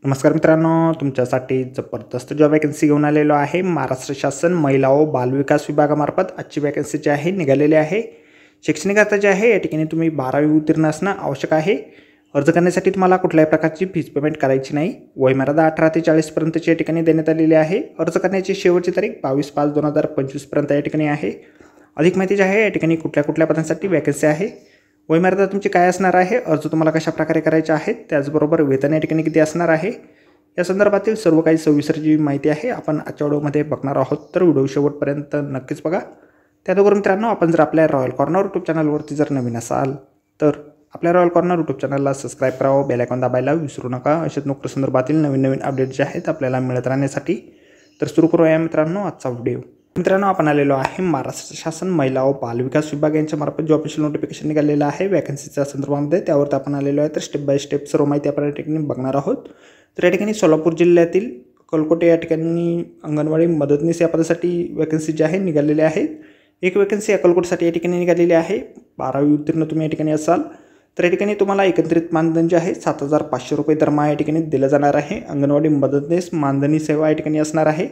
नमस्कार मित्रांनो, तुमच्यासाठी जबरदस्त जॉब वॅकन्सी घेऊन आलेलो आहे। महाराष्ट्र शासन महिला व बालविकास विभागामार्फत आजची वॅकन्सी जी आहे निघालेली आहे। शैक्षणिक अर्हता जी आहे या ठिकाणी तुम्ही 12वी उत्तीर्ण असणं आवश्यक आहे। अर्ज करण्यासाठी तुम्हाला कुठल्याही प्रकारची फीस पेमेंट करायची नाही। वयमर्यादा 18 ते 40 पर्यंतची या ठिकाणी देण्यात आलेली आहे। अर्ज करण्याची शेवटची तारीख 22/5/2025 पर्यंत या ठिकाणी आहे। अधिक माहिती जी आहे या ठिकाणी कुठल्या पदांसाठी वॅकन्सी आहे, वयमर्यादा तुमची काय असणार आहे, अर्ज तुम्हाला कशा प्रकारे करायचे आहेत, त्याचबरोबर वेतन या ठिकाणी किती असणार आहे, या संदर्भातील सर्व काही सविस्तर जी माहिती आहे आपण आजच्या व्हिडिओमध्ये बघणार आहोत। तर व्हिडिओ शेवटपर्यंत नक्कीच बघा। त्याचबरोबर मित्रांनो, आपण जर आपल्या रॉयल कॉर्नर यूट्यूब चॅनलवरती जर नवीन असाल तर आपल्या रॉयल कॉर्नर यूट्यूब चॅनलला सबस्क्राईब करावं, बेल आयकॉन दाबायला विसरू नका। अशाच नोकरी संदर्भातील नवीन अपडेट जे आहेत आपल्याला मिळत राहण्यासाठी। तर सुरू करूया मित्रांनो आजचा व्हिडिओ। मित्रांनो, आपण आलेलो आहे महाराष्ट्र शासन महिला व बालविकास विभाग यांच्या मार्फत जो ऑफिशियल नोटिफिकेशन निघालेलं आहे वॅकन्सीच्या संदर्भामध्ये, त्यावर आपण आलेलो आहे। तर स्टेप बाय स्टेप सर्व माहिती आपण या ठिकाणी बघणार आहोत। तर या ठिकाणी सोलापूर जिल्ह्यातील अक्कलकोट या ठिकाणी अंगणवाडी मदतनीस या पदासाठी वॅकन्सी जी आहे निघालेली आहे। एक वॅकन्सी अक्कलकोटसाठी या ठिकाणी निघालेली आहे। 12वी उत्तीर्ण तुम्ही या ठिकाणी असाल तर या ठिकाणी तुम्हाला एकत्रित मानधन जे आहे 7,500 रुपये दरमहा या ठिकाणी दिलं जाणार आहे। अंगणवाडी मदतनीस मानधनी सेवा या ठिकाणी असणार आहे।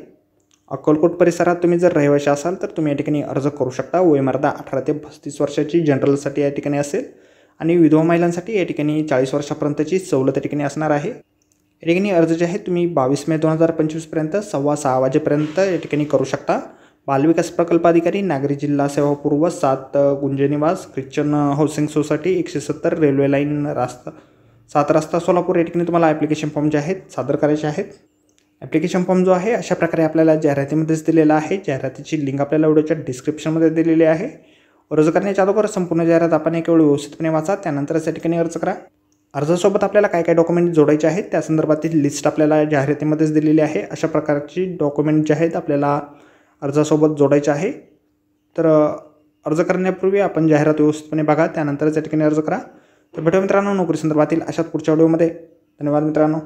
अक्कलकोट परिसरात तुम्ही जर रहिवासी असाल तर तुम्ही या ठिकाणी अर्ज करू शकता। वयमर्यादा 18 ते 35 वर्षाची जनरलसाठी या ठिकाणी असेल आणि विधवा महिलांसाठी या ठिकाणी 40 वर्षापर्यंतची सवलत या ठिकाणी असणार आहे। या ठिकाणी अर्ज जे आहे तुम्ही 22 मे 2025 पर्यंत 6:15 वाजेपर्यंत या ठिकाणी करू शकता। बालविकास प्रकल्प अधिकारी, नागरी जिल्हा सेवा पूर्व, 7 गुंजे निवास, Christian housing society, 170 railway line रास्ता 7 रस्ता सोलापूर या ठिकाणी तुम्हाला ॲप्लिकेशन फॉर्म जे आहेत सादर करायचे आहेत। ॲप्लिकेशन फॉर्म जो आहे अशा प्रकारे आपल्याला जाहिरातीमध्येच दिलेला आहे। जाहिरातीची लिंक आपल्याला व्हिडिओच्या डिस्क्रिप्शनमध्ये दिलेली आहे। अर्ज करण्याच्या अगोदर संपूर्ण जाहिरात आपण एक वेळ व्यवस्थितपणे वाचा, त्यानंतरच या ठिकाणी अर्ज करा। अर्जासोबत आपल्याला काय काय डॉक्युमेंट जोडायचे आहेत त्या संदर्भातील लिस्ट आपल्याला जाहिरातीमध्येच दिलेली आहे। अशा प्रकारची डॉक्युमेंट जे आहेत आपल्याला अर्जासोबत जोडायचे आहे। तर अर्ज करण्यापूर्वी आपण जाहिरात व्यवस्थितपणे बघा, त्यानंतरच या ठिकाणी अर्ज करा। तर भेटूया मित्रांनो नोकरी संदर्भातील अशाच पुढच्या व्हिडिओमध्ये। धन्यवाद मित्रांनो।